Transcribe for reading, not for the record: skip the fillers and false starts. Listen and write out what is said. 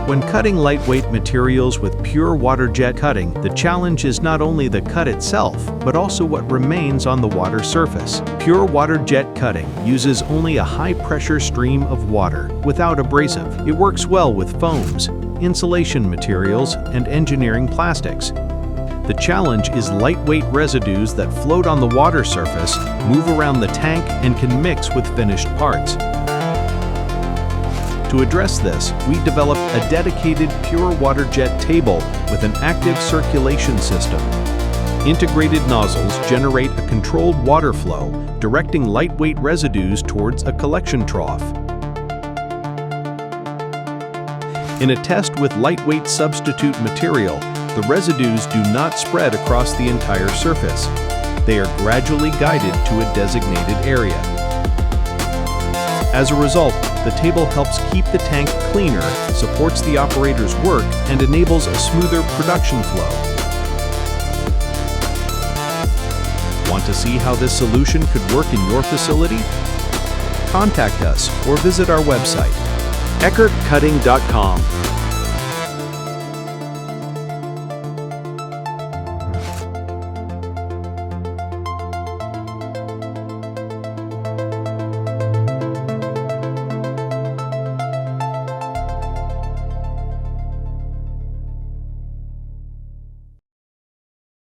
When cutting lightweight materials with pure Waterjet cutting, the challenge is not only the cut itself, but also what remains on the water surface. Pure Waterjet cutting uses only a high-pressure stream of water, without abrasive. It works well with foams, insulation materials, and engineering plastics. The challenge is lightweight residues that float on the water surface, move around the tank, and can mix with finished parts. To address this, we developed a dedicated pure Waterjet table with an active circulation system. Integrated nozzles generate a controlled water flow, directing lightweight residues towards a collection trough. In a test with lightweight substitute material, the residues do not spread across the entire surface. They are gradually guided to a designated area. As a result, the table helps keep the tank cleaner, supports the operator's work, and enables a smoother production flow. Want to see how this solution could work in your facility? Contact us or visit our website, eckertcutting.com.